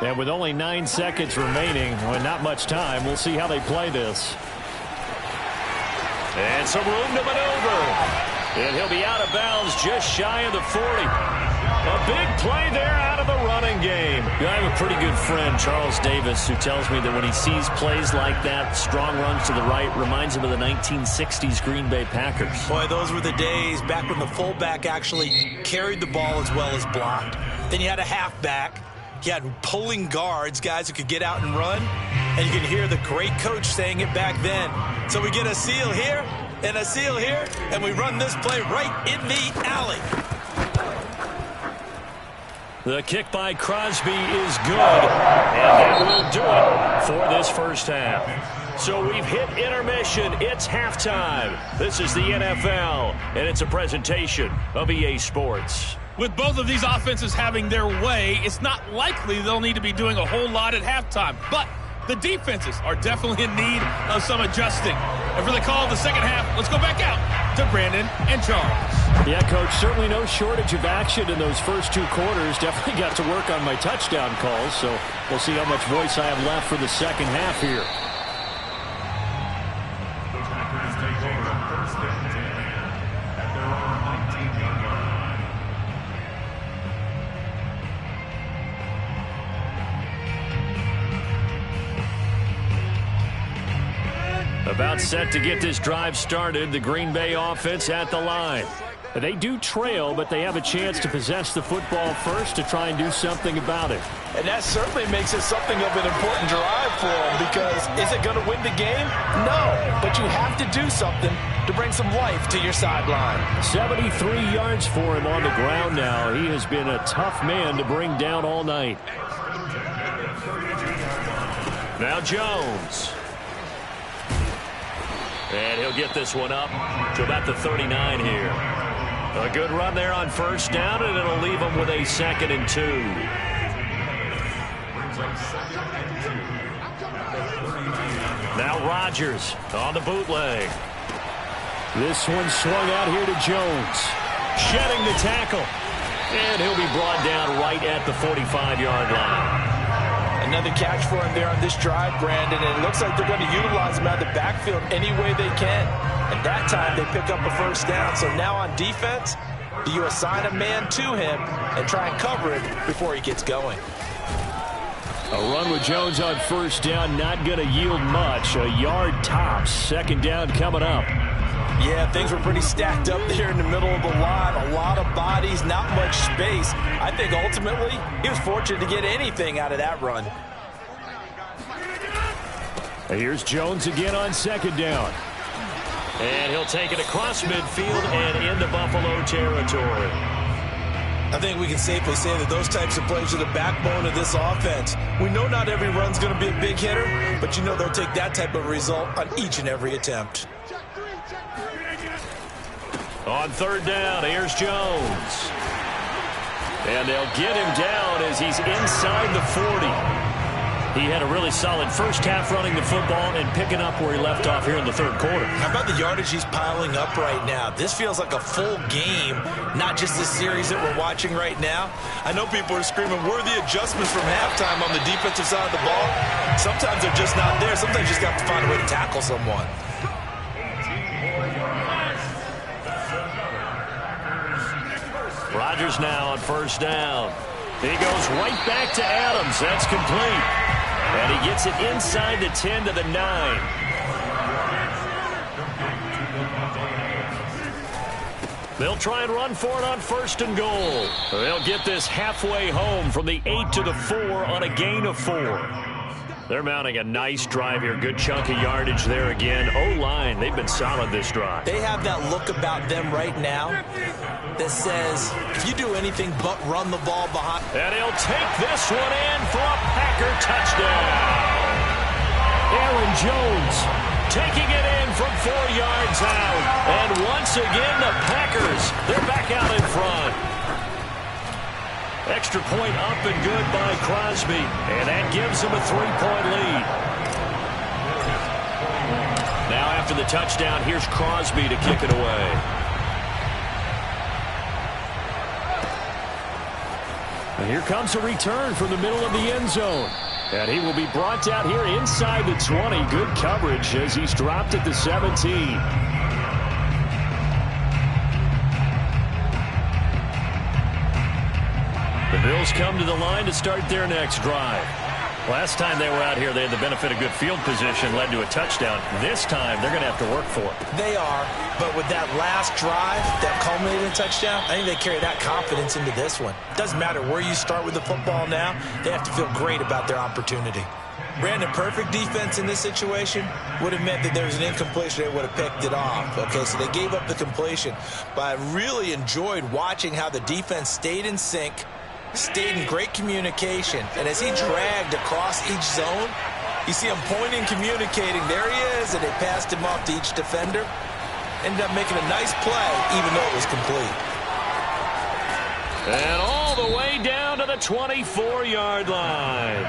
And with only 9 seconds remaining, well, not much time, we'll see how they play this. And some room to maneuver. And he'll be out of bounds just shy of the 40. A big play there out of the running game. I have a pretty good friend, Charles Davis, who tells me that when he sees plays like that, strong runs to the right, reminds him of the 1960s Green Bay Packers. Boy, those were the days back when the fullback actually carried the ball as well as blocked. Then you had a halfback. You had pulling guards, guys who could get out and run. And you could hear the great coach saying it back then. So we get a seal here and a seal here, and we run this play right in the alley. The kick by Crosby is good, and that will do it for this first half. So we've hit intermission. It's halftime. This is the NFL, and it's a presentation of EA Sports. With both of these offenses having their way, it's not likely they'll need to be doing a whole lot at halftime. But the defenses are definitely in need of some adjusting. And for the call of the second half, let's go back out to Brandon and Charles. Yeah, Coach, certainly no shortage of action in those first 2 quarters. Definitely got to work on my touchdown calls, so we'll see how much voice I have left for the second half here. The Packers take over on 1st and 10 at their own 19-yard line. About set to get this drive started, the Green Bay offense at the line. They do trail, but they have a chance to possess the football first to try and do something about it. And that certainly makes it something of an important drive for them, because is it going to win the game? No, but you have to do something to bring some life to your sideline. 73 yards for him on the ground now. He has been a tough man to bring down all night. Now Jones. And he'll get this one up to about the 39 here. A good run there on first down, and it'll leave him with a 2nd and 2. Now Rodgers on the bootleg. This one swung out here to Jones. Shedding the tackle. And he'll be brought down right at the 45-yard line. Another catch for him there on this drive, Brandon, and it looks like they're going to utilize him out of the backfield any way they can. And that time they pick up a first down. So now on defense, do you assign a man to him and try and cover it before he gets going? A run with Jones on first down, not going to yield much. A yard tops. 2nd down coming up. Yeah, things were pretty stacked up there in the middle of the line. A lot of bodies, not much space. I think ultimately he was fortunate to get anything out of that run. Here's Jones again on 2nd down. And he'll take it across midfield and into Buffalo territory. I think we can safely say that those types of plays are the backbone of this offense. We know not every run's going to be a big hitter, but you know they'll take that type of result on each and every attempt. On 3rd down, here's Jones. And they'll get him down as he's inside the 40. He had a really solid first half running the football and picking up where he left off here in the 3rd quarter. How about the yardage he's piling up right now? This feels like a full game, not just the series that we're watching right now. I know people are screaming, where are the adjustments from halftime on the defensive side of the ball? Sometimes they're just not there. Sometimes you just got to find a way to tackle someone. Rodgers now on first down. He goes right back to Adams. That's complete. And he gets it inside the 10 to the 9. They'll try and run for it on 1st and goal. They'll get this halfway home from the 8 to the 4 on a gain of 4. They're mounting a nice drive here. Good chunk of yardage there again. O-line, they've been solid this drive. They have that look about them right now that says, if you do anything but run the ball behind. And he'll take this one in for a Packer touchdown. Aaron Jones taking it in from 4 yards out. And once again, the Packers, they're back out in front. Extra point up and good by Crosby. And that gives him a 3-point lead. Now after the touchdown, here's Crosby to kick it away. And here comes a return from the middle of the end zone. And he will be brought down here inside the 20. Good coverage as he's dropped at the 17. The Bills come to the line to start their next drive. Last time they were out here, they had the benefit of good field position, led to a touchdown. This time, they're going to have to work for it. They are, but with that last drive that culminated in a touchdown, I think they carry that confidence into this one. Doesn't matter where you start with the football now, they have to feel great about their opportunity. Brandon, perfect defense in this situation would have meant that there was an incompletion. They would have picked it off. Okay, so they gave up the completion. But I really enjoyed watching how the defense stayed in sync, stayed in great communication, and as he dragged across each zone, you see him pointing, communicating. There he is, and they passed him off to each defender. Ended up making a nice play, even though it was complete. And all the way down to the 24-yard line.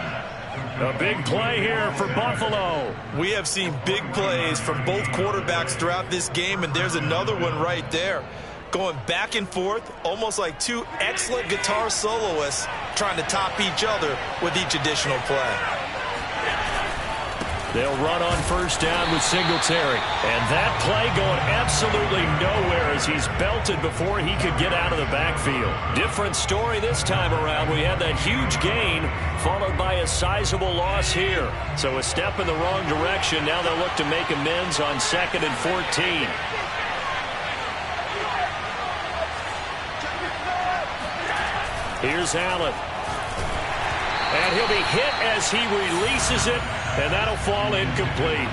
A big play here for Buffalo. We have seen big plays from both quarterbacks throughout this game, and there's another one right there. Going back and forth, almost like two excellent guitar soloists trying to top each other with each additional play. They'll run on first down with Singletary. And that play going absolutely nowhere as he's belted before he could get out of the backfield. Different story this time around. We had that huge gain followed by a sizable loss here. So a step in the wrong direction. Now they'll look to make amends on 2nd and 14. Here's Allen. And he'll be hit as he releases it, and that'll fall incomplete.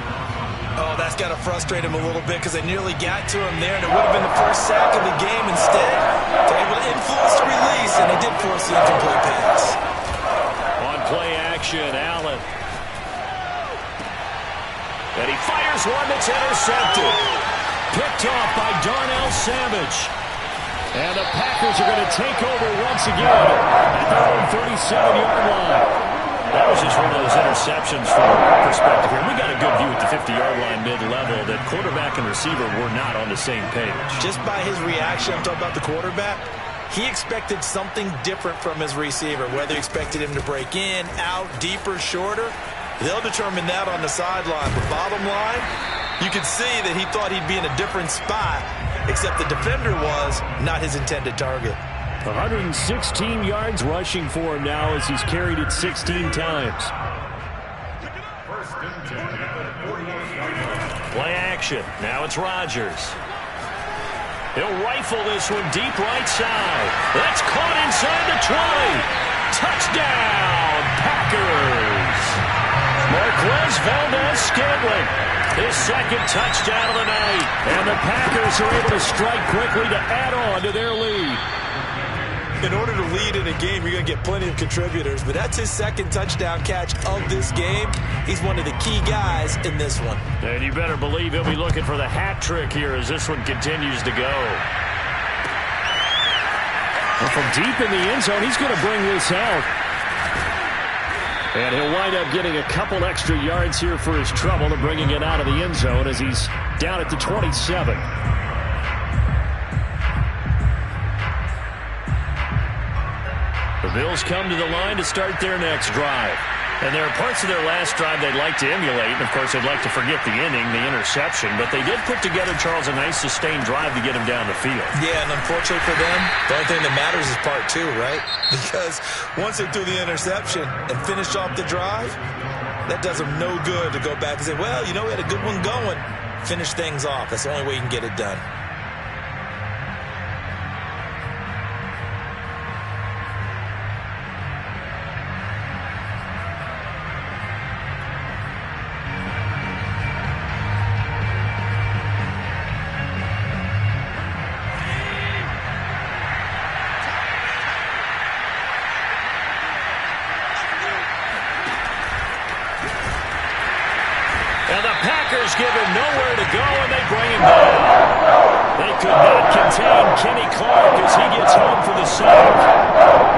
Oh, that's got to frustrate him a little bit because they nearly got to him there, and it would have been the first sack of the game. Instead, they're able to influence the release, and they did force the incomplete pass. On play action, Allen. And he fires one that's intercepted. Picked off by Darnell Savage. And the Packers are going to take over once again at their own 37-yard line. That was just one of those interceptions from perspective here. We got a good view at the 50-yard line mid-level that quarterback and receiver were not on the same page. Just by his reaction, I'm talking about the quarterback, he expected something different from his receiver, whether he expected him to break in, out, deeper, shorter. They'll determine that on the sideline. But bottom line, you could see that he thought he'd be in a different spot, except the defender was not his intended target. 116 yards rushing for him now as he's carried it 16 times. Play action. Now it's Rodgers. He'll rifle this one deep right side. That's caught inside the 20. Touchdown, Packers. Marquez Valdes-Scantling. His second touchdown of the night. And the Packers are able to strike quickly to add on to their lead. In order to lead in a game, you're going to get plenty of contributors, but that's his second touchdown catch of this game. He's one of the key guys in this one. And you better believe he'll be looking for the hat trick here as this one continues to go. And from deep in the end zone, he's going to bring this out. And he'll wind up getting a couple extra yards here for his trouble and bringing it out of the end zone as he's down at the 27. The Bills come to the line to start their next drive. And there are parts of their last drive they'd like to emulate. And, of course, they'd like to forget the inning, the interception. But they did put together, Charles, a nice sustained drive to get him down the field. Yeah, and unfortunately for them, the only thing that matters is part two, right? Because once they threw the interception and finished off the drive, that does them no good to go back and say, well, you know, we had a good one going. Finish things off. That's the only way you can get it done. Give him nowhere to go, and they bring him down. They could not contain Kenny Clark as he gets home for the sack.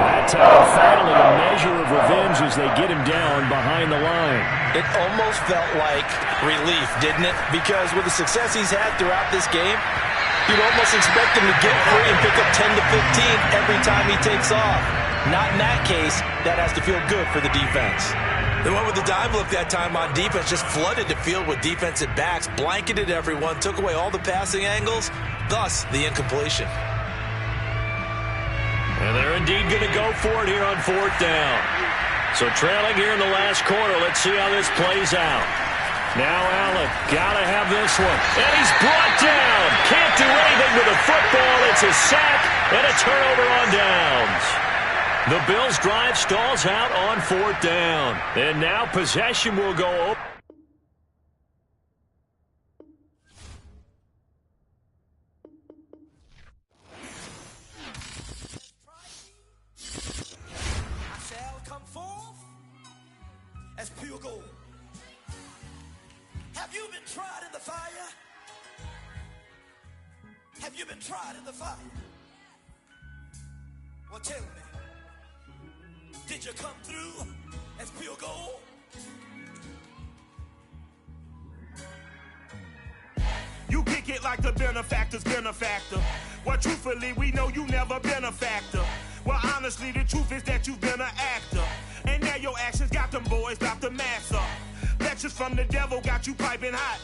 That finally a measure of revenge as they get him down behind the line. It almost felt like relief, didn't it? Because with the success he's had throughout this game, you'd almost expect him to get free and pick up 10 to 15 every time he takes off. Not in that case. That has to feel good for the defense. They went with the dime look that time on defense, just flooded the field with defensive backs, blanketed everyone, took away all the passing angles, thus the incompletion. And they're indeed going to go for it here on 4th down. So trailing here in the last quarter, let's see how this plays out. Now Allen, gotta have this one. And he's brought down. Can't do anything with the football. It's a sack and a turnover on downs. The Bills' drive stalls out on 4th down. And now possession will go over. I shall come forth as pure gold. Have you been tried in the fire? Have you been tried in the fire? Well, tell me. Did you come through as pure gold? You kick it like the benefactor's benefactor. Well, truthfully, we know you never been a factor. Well, honestly, the truth is that you've been an actor. And now your actions got them boys about to mass up. Lectures from the devil got you piping hot.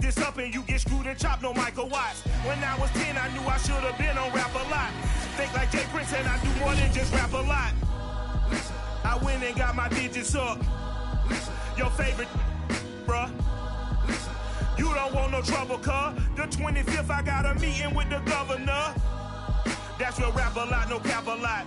This up and you get screwed and chopped, no Michael Watts. When I was 10, I knew I should have been on Rap a Lot. Think like Jay Prince and I do more than just rap a lot. I went and got my digits up. Your favorite, bruh. You don't want no trouble, cuz. The 25th, I got a meeting with the governor. That's real Rap a Lot, no cap a lot.